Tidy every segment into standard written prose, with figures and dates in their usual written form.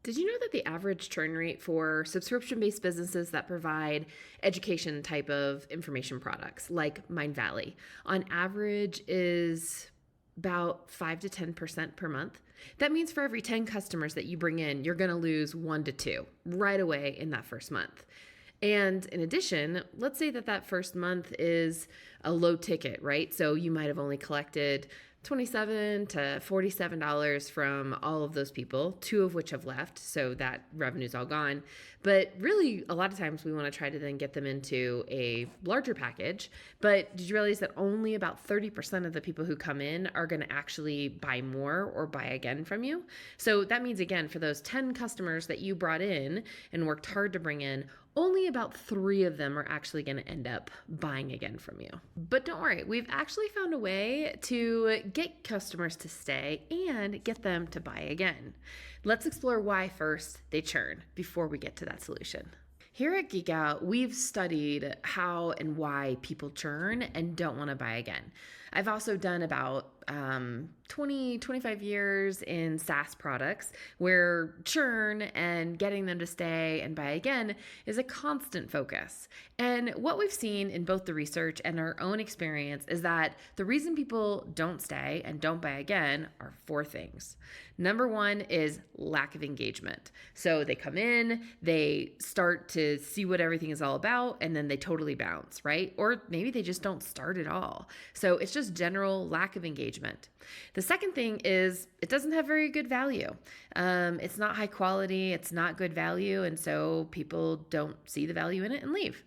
Did you know that the average churn rate for subscription-based businesses that provide education type of information products like Mindvalley on average is about 5 to 10% per month? That means for every 10 customers that you bring in, you're going to lose 1 to 2 right away in that first month. And in addition, let's say that first month is a low ticket, right? So you might have only collected $27 to $47 from all of those people, 2 of which have left, so that revenue's all gone. But really, a lot of times we want to try to then get them into a larger package. But did you realize that only about 30% of the people who come in are going to actually buy more or buy again from you? So that means, again, for those 10 customers that you brought in and worked hard to bring in, only about 3 of them are actually going to end up buying again from you. But don't worry, we've actually found a way to get customers to stay and get them to buy again. Let's explore why first they churn before we get to that solution. Here at Geek Out, we've studied how and why people churn and don't want to buy again. I've also done about 25 years in SaaS products where churn and getting them to stay and buy again is a constant focus. And what we've seen in both the research and our own experience is that the reason people don't stay and don't buy again are 4 things. Number 1 is lack of engagement. So they come in, they start to see what everything is all about, and then they totally bounce, right? Or maybe they just don't start at all. So it's just general lack of engagement. The second thing is it doesn't have very good value. It's not high quality, it's not good value, and so people don't see the value in it and leave.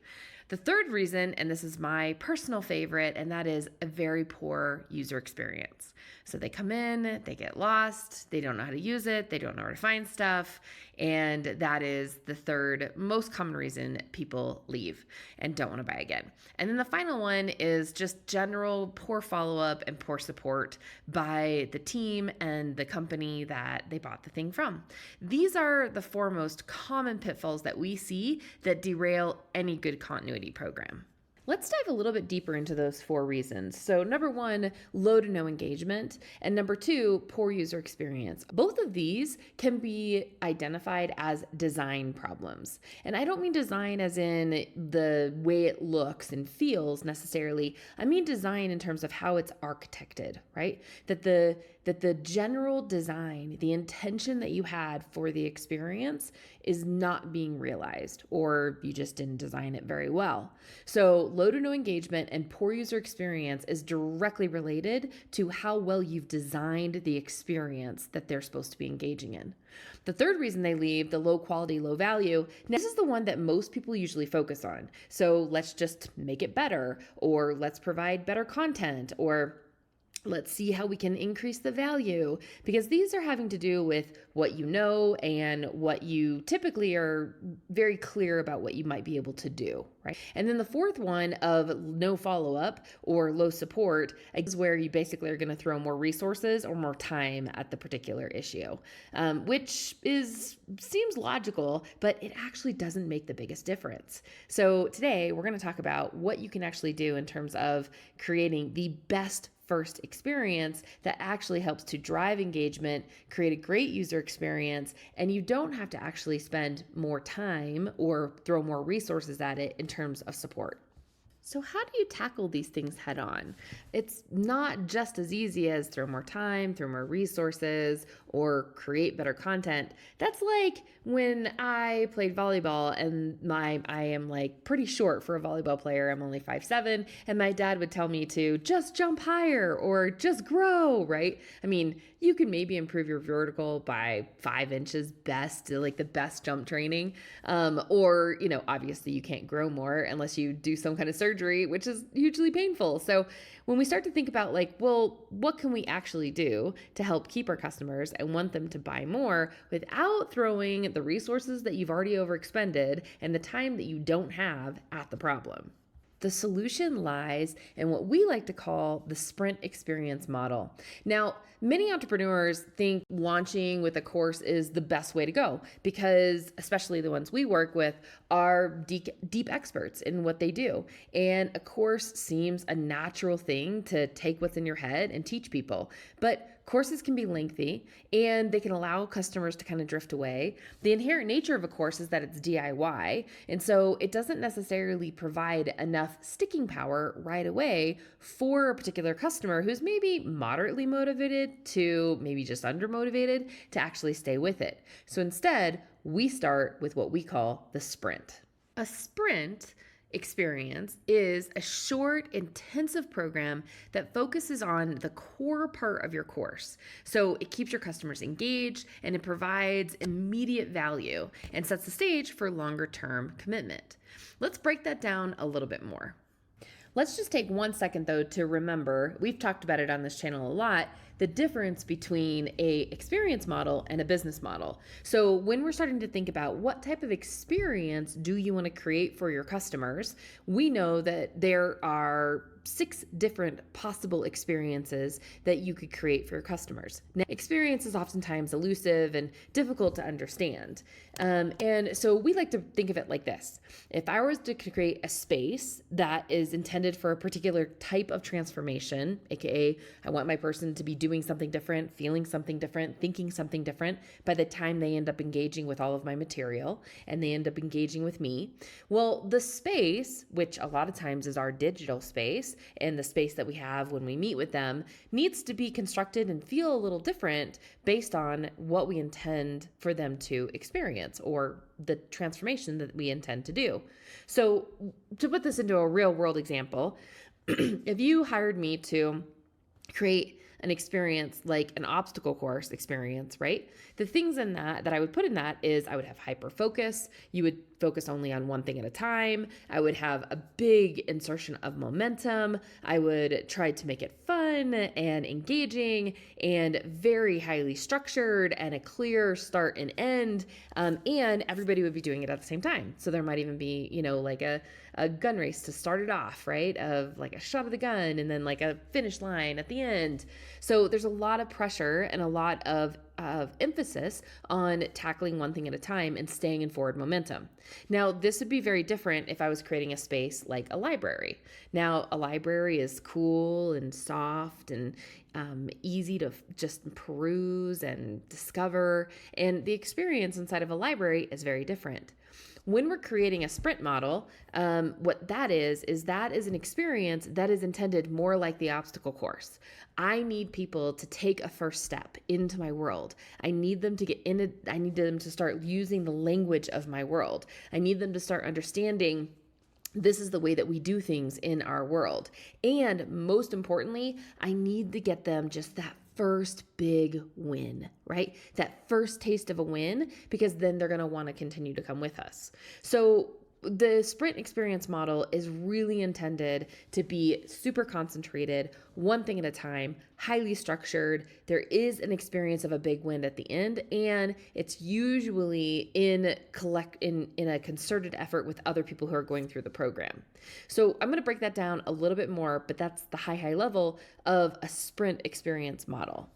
The third reason, and this is my personal favorite, and that is a very poor user experience. So they come in, they get lost, they don't know how to use it, they don't know where to find stuff, and that is the third most common reason people leave and don't want to buy again. And then the final one is just general poor follow-up and poor support by the team and the company that they bought the thing from. These are the 4 most common pitfalls that we see that derail any good continuity program. Let's dive a little bit deeper into those 4 reasons. So number 1, low to no engagement, and number 2, poor user experience. Both of these can be identified as design problems. And I don't mean design as in the way it looks and feels necessarily. I mean design in terms of how it's architected, right? That the general design, the intention that you had for the experience is not being realized, or you just didn't design it very well. So low to no engagement and poor user experience is directly related to how well you've designed the experience that they're supposed to be engaging in. The third reason they leave, the low quality, low value, this is the one that most people usually focus on. So let's just make it better, or let's provide better content, or let's see how we can increase the value, because these are having to do with what you know and what you typically are very clear about what you might be able to do, right? And then the fourth one of no follow-up or low support is where you basically are going to throw more resources or more time at the particular issue, which seems logical, but it actually doesn't make the biggest difference. So today we're going to talk about what you can actually do in terms of creating the best first experience that actually helps to drive engagement, create a great user experience, and you don't have to actually spend more time or throw more resources at it in terms of support. So how do you tackle these things head on? It's not just as easy as throw more time, throw more resources, or create better content. That's like when I played volleyball and I am like pretty short for a volleyball player. I'm only 5'7", and my dad would tell me to just jump higher or just grow, right? I mean, you can maybe improve your vertical by 5 inches best, like the best jump training. Or, obviously you can't grow more unless you do some kind of surgery, which is hugely painful. So when we start to think about what can we actually do to help keep our customers and want them to buy more without throwing the resources that you've already overexpended and the time that you don't have at the problem? The solution lies in what we like to call the sprint experience model. Now, many entrepreneurs think launching with a course is the best way to go because, especially the ones we work with, are deep experts in what they do. And a course seems a natural thing to take what's in your head and teach people. But Courses can be lengthy and they can allow customers to kind of drift away. The inherent nature of a course is that it's DIY, and so it doesn't necessarily provide enough sticking power right away for a particular customer who's maybe moderately motivated to maybe just undermotivated to actually stay with it. So instead, we start with what we call the sprint. A sprint experience is a short, intensive program that focuses on the core part of your course. So it keeps your customers engaged and it provides immediate value and sets the stage for longer term commitment. Let's break that down a little bit more. Let's just take 1 second though to remember, we've talked about it on this channel a lot, the difference between a experience model and a business model. So when we're starting to think about what type of experience do you want to create for your customers, we know that there are 6 different possible experiences that you could create for your customers. Now, experience is oftentimes elusive and difficult to understand. And so we like to think of it like this. If I was to create a space that is intended for a particular type of transformation, aka I want my person to be doing something different, feeling something different, thinking something different by the time they end up engaging with all of my material and they end up engaging with me, well, the space, which a lot of times is our digital space, and the space that we have when we meet with them needs to be constructed and feel a little different based on what we intend for them to experience or the transformation that we intend to do. So to put this into a real world example, if you hired me to create an experience like an obstacle course experience, right? The things in that I would put in that is I would have hyper focus. You would focus only on one thing at a time. I would have a big insertion of momentum. I would try to make it fun and engaging and very highly structured and a clear start and end. And everybody would be doing it at the same time. So there might even be, like a gun race to start it off, right? Of like a shot of the gun and then like a finish line at the end. So there's a lot of pressure and a lot of emphasis on tackling one thing at a time and staying in forward momentum. Now, this would be very different if I was creating a space like a library. Now, a library is cool and soft and easy to just peruse and discover, and the experience inside of a library is very different. When we're creating a sprint model, what that is an experience that is intended more like the obstacle course. I need people to take a first step into my world. I need them to get in it. I need them to start using the language of my world. I need them to start understanding this is the way that we do things in our world. And most importantly, I need to get them just that first big win, right? That first taste of a win, because then they're going to want to continue to come with us. So the sprint experience model is really intended to be super concentrated, one thing at a time, highly structured. There is an experience of a big win at the end, and it's usually in a concerted effort with other people who are going through the program. So I'm going to break that down a little bit more, but that's the high level of a sprint experience model.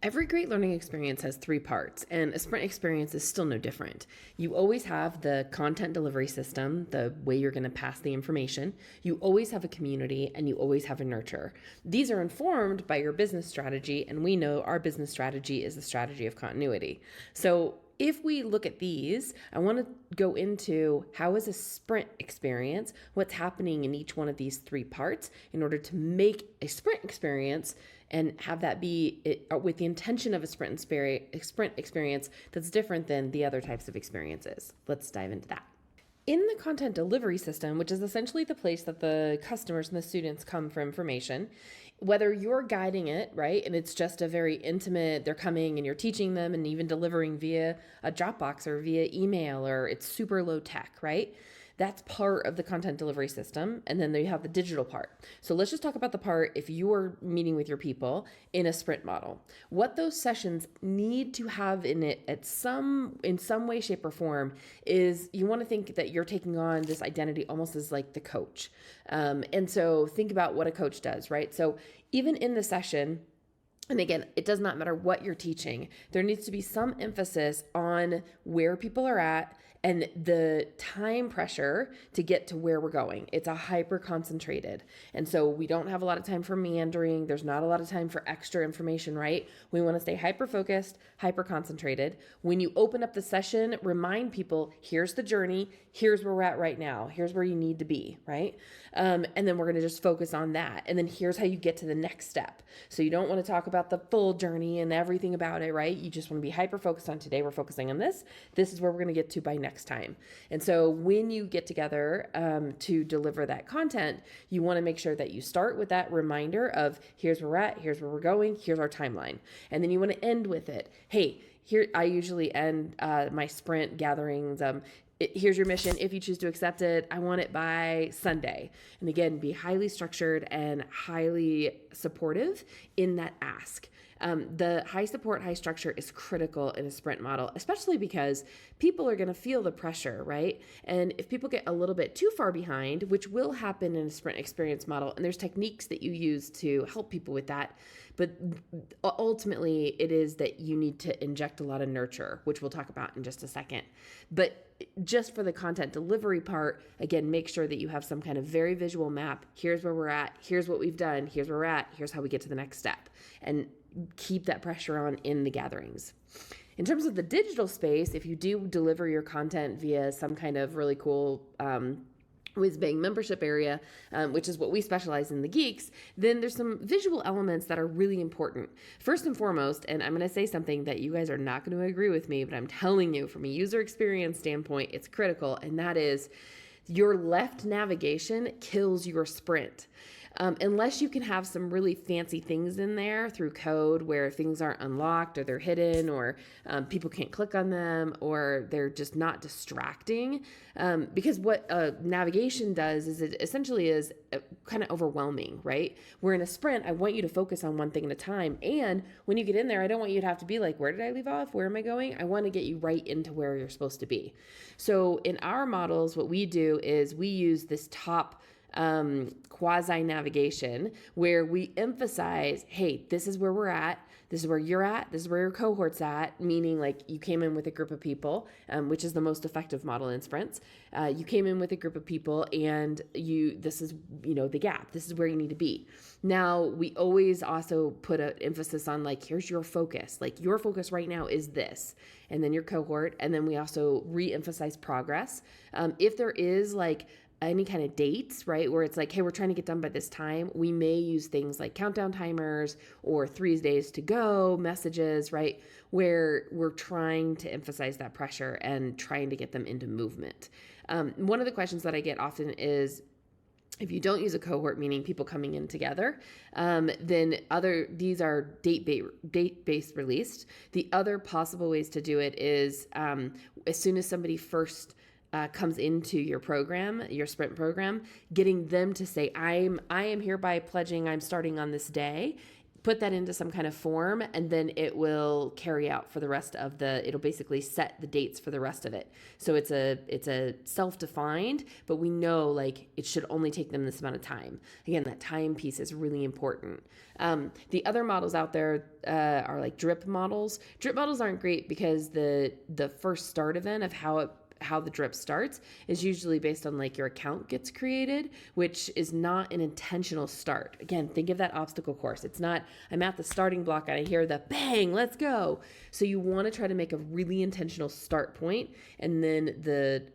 Every great learning experience has 3 parts, and a sprint experience is still no different. You always have the content delivery system, the way you're going to pass the information. You always have a community, and you always have a nurture. These are informed by your business strategy, and we know our business strategy is the strategy of continuity. So if we look at these, I want to go into how is a sprint experience, what's happening in each one of these 3 parts in order to make a sprint experience and have that be with the intention of a sprint experience that's different than the other types of experiences. Let's dive into that. In the content delivery system, which is essentially the place that the customers and the students come for information, whether you're guiding it, right, and it's just a very intimate, they're coming and you're teaching them and even delivering via a Dropbox or via email, or it's super low tech, right? That's part of the content delivery system. And then you have the digital part. So let's just talk about the part if you're meeting with your people in a sprint model. What those sessions need to have in it in some way, shape, or form is you want to think that you're taking on this identity almost as like the coach. And so think about what a coach does, right? So even in the session, and again, it does not matter what you're teaching, there needs to be some emphasis on where people are at And the time pressure to get to where we're going, it's a hyper concentrated. And so we don't have a lot of time for meandering. There's not a lot of time for extra information, right? We want to stay hyper focused, hyper concentrated. When you open up the session, remind people, here's the journey, here's where we're at right now, here's where you need to be, right? And then we're going to just focus on that. And then here's how you get to the next step. So you don't want to talk about the full journey and everything about it, right? You just want to be hyper focused on today. We're focusing on this. This is where we're going to get to by next time. And so when you get together to deliver that content, you want to make sure that you start with that reminder of here's where we're at, here's where we're going, here's our timeline. And then you want to end with it. Hey, here, I usually end my sprint gatherings. Here's your mission. If you choose to accept it, I want it by Sunday. And again, be highly structured and highly supportive in that ask. The high support, high structure is critical in a sprint model, especially because people are going to feel the pressure, right? And if people get a little bit too far behind, which will happen in a sprint experience model, and there's techniques that you use to help people with that, but ultimately it is that you need to inject a lot of nurture, which we'll talk about in just a second. But just for the content delivery part, again, make sure that you have some kind of very visual map. Here's where we're at. Here's what we've done. Here's where we're at. Here's how we get to the next step. And keep that pressure on in the gatherings. In terms of the digital space, if you do deliver your content via some kind of really cool whiz-bang membership area, which is what we specialize in, the Geeks, then there's some visual elements that are really important. First and foremost, and I'm going to say something that you guys are not going to agree with me, but I'm telling you from a user experience standpoint, it's critical, and that is your left navigation kills your sprint. Unless you can have some really fancy things in there through code where things aren't unlocked or they're hidden or people can't click on them or they're just not distracting. Because what navigation does is it essentially is kind of overwhelming, right? Where in a sprint, I want you to focus on one thing at a time. And when you get in there, I don't want you to have to be like, where did I leave off? Where am I going? I want to get you right into where you're supposed to be. So in our models, what we do is we use this top quasi navigation where we emphasize, hey, this is where we're at. This is where you're at. This is where your cohort's at, meaning like you came in with a group of people, which is the most effective model in sprints. You came in with a group of people and this is, the gap. This is where you need to be. Now, we always also put an emphasis on like, here's your focus. Like your focus right now is this, and then your cohort. And then we also re-emphasize progress. If there is like any kind of dates, right, where it's like, hey, we're trying to get done by this time, we may use things like countdown timers or 3 days to go messages, right, where we're trying to emphasize that pressure and trying to get them into movement. One of the questions that I get often is, if you don't use a cohort, meaning people coming in together, then these are date-based released. The other possible ways to do it is as soon as somebody first comes into your program, your sprint program, getting them to say, I am hereby pledging I'm starting on this day. Put that into some kind of form, and then it will carry out for the rest of it'll basically set the dates for the rest of it. So it's a self-defined, but we know like it should only take them this amount of time. Again, that time piece is really important. The other models out there are like drip models. Drip models aren't great because the first start event of how the drip starts is usually based on like your account gets created, which is not an intentional start. Again, think of that obstacle course. It's not, I'm at the starting block and I hear the bang, let's go. So you want to try to make a really intentional start point, and then the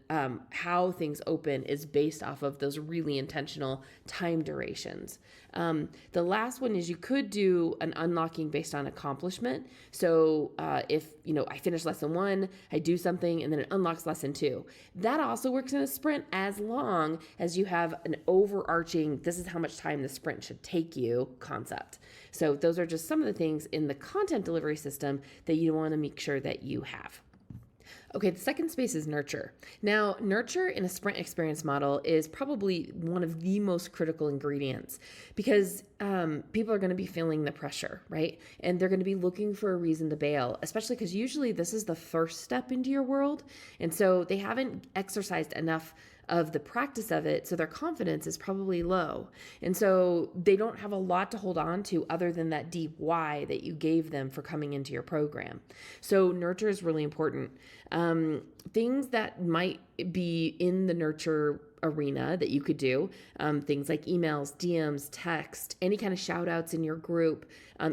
how things open is based off of those really intentional time durations. The last one is you could do an unlocking based on accomplishment. So if I finish lesson 1, I do something, and then it unlocks lesson 2. That also works in a sprint as long as you have an overarching, this is how much time the sprint should take you concept. So those are just some of the things in the content delivery system that you want to make sure that you have. Okay, the second space is nurture. Now, nurture in a sprint experience model is probably one of the most critical ingredients because people are going to be feeling the pressure, right? And they're going to be looking for a reason to bail, especially because usually this is the first step into your world. And so they haven't exercised enough of the practice of it, so their confidence is probably low. And so they don't have a lot to hold on to other than that deep why that you gave them for coming into your program. So nurture is really important. Things that might be in the nurture arena that you could do, things like emails, DMs, text, any kind of shout outs in your group,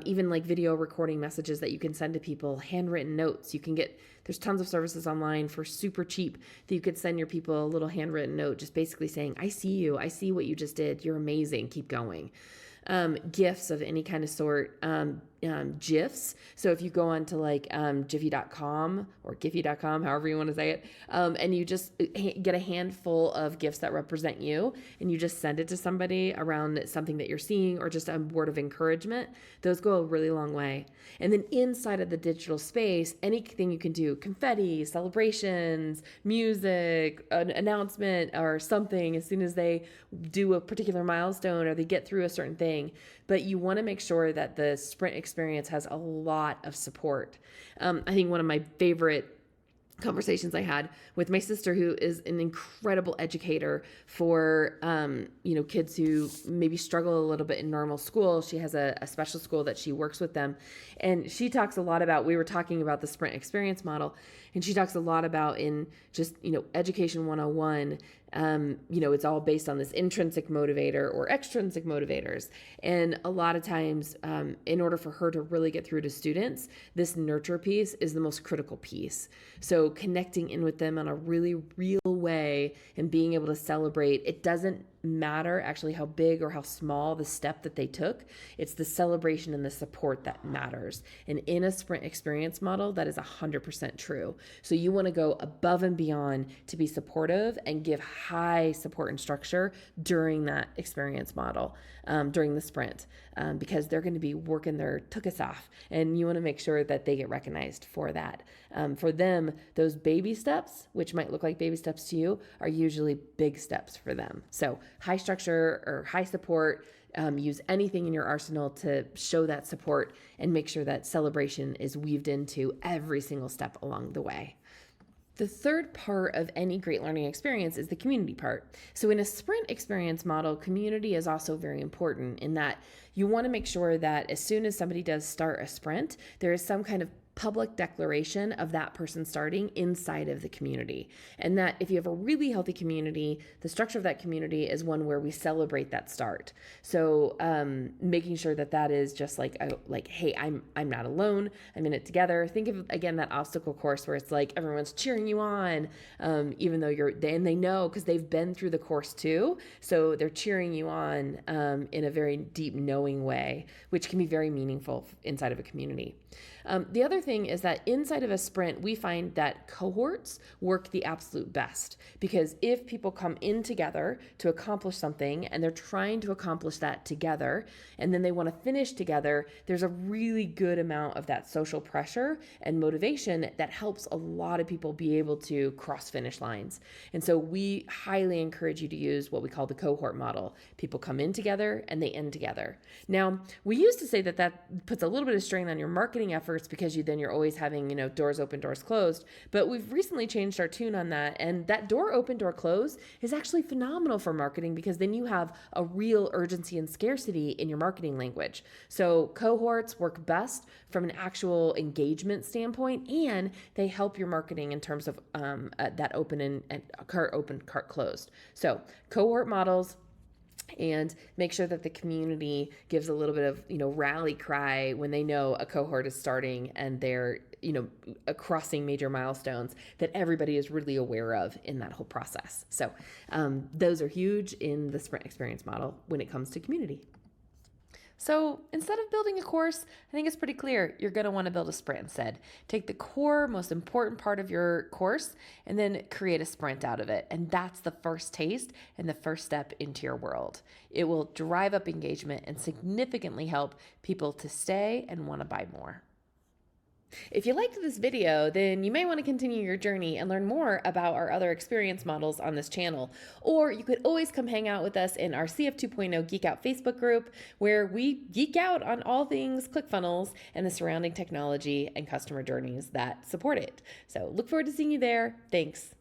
even like video recording messages that you can send to people, handwritten notes. You can get, there's tons of services online for super cheap that you could send your people a little handwritten note, just basically saying, I see you, I see what you just did, you're amazing, keep going. GIFs of any kind of sort, GIFs. So if you go on to like Jiffy.com or Giphy.com, however you want to say it, and you just get a handful of GIFs that represent you, and you just send it to somebody around something that you're seeing or just a word of encouragement, those go a really long way. And then inside of the digital space, anything you can do, confetti, celebrations, music, an announcement or something as soon as they do a particular milestone or they get through a certain thing. But you want to make sure that the sprint experience has a lot of support. I think one of my favorite conversations I had with my sister, who is an incredible educator for, kids who maybe struggle a little bit in normal school. She has a special school that she works with them. And she talks a lot about, we were talking about the sprint experience model, and she talks a lot about in just, education 101, it's all based on this intrinsic motivator or extrinsic motivators. And a lot of times, in order for her to really get through to students, this nurture piece is the most critical piece. So connecting in with them in a really real way and being able to celebrate, it doesn't matter actually how big or how small the step that they took. It's the celebration and the support that matters. And in a sprint experience model, that is 100% true. So you want to go above and beyond to be supportive and give high support and structure during that experience model, during the sprint, because they're going to be working their tuchus off, and you want to make sure that they get recognized for that. For them, those baby steps, which might look like baby steps to you, are usually big steps for them. So high structure or high support, use anything in your arsenal to show that support and make sure that celebration is weaved into every single step along the way. The third part of any great learning experience is the community part. So in a sprint experience model, community is also very important in that you want to make sure that as soon as somebody does start a sprint, there is some kind of public declaration of that person starting inside of the community. And that if you have a really healthy community, the structure of that community is one where we celebrate that start. So making sure that that is just like, hey, I'm not alone. I'm in it together. Think of, again, that obstacle course where it's like everyone's cheering you on, even though and they know because they've been through the course too. So they're cheering you on in a very deep knowing way, which can be very meaningful inside of a community. The other thing is that inside of a sprint, we find that cohorts work the absolute best, because if people come in together to accomplish something and they're trying to accomplish that together, and then they want to finish together, there's a really good amount of that social pressure and motivation that helps a lot of people be able to cross finish lines. And so we highly encourage you to use what we call the cohort model. People come in together and they end together. Now, we used to say that that puts a little bit of strain on your marketing efforts because you're always having, doors open, doors closed. But we've recently changed our tune on that. And that door open, door close is actually phenomenal for marketing, because then you have a real urgency and scarcity in your marketing language. So cohorts work best from an actual engagement standpoint, and they help your marketing in terms of that open and cart open, cart closed. So cohort models, and make sure that the community gives a little bit of, rally cry when they know a cohort is starting and they're, crossing major milestones that everybody is really aware of in that whole process. So those are huge in the sprint experience model when it comes to community. So instead of building a course, I think it's pretty clear you're going to want to build a sprint instead. Take the core, most important part of your course and then create a sprint out of it. And that's the first taste and the first step into your world. It will drive up engagement and significantly help people to stay and want to buy more. If you liked this video, then you may want to continue your journey and learn more about our other experience models on this channel. Or you could always come hang out with us in our CF 2.0 Geek Out Facebook group, where we geek out on all things ClickFunnels and the surrounding technology and customer journeys that support it. So look forward to seeing you there. Thanks.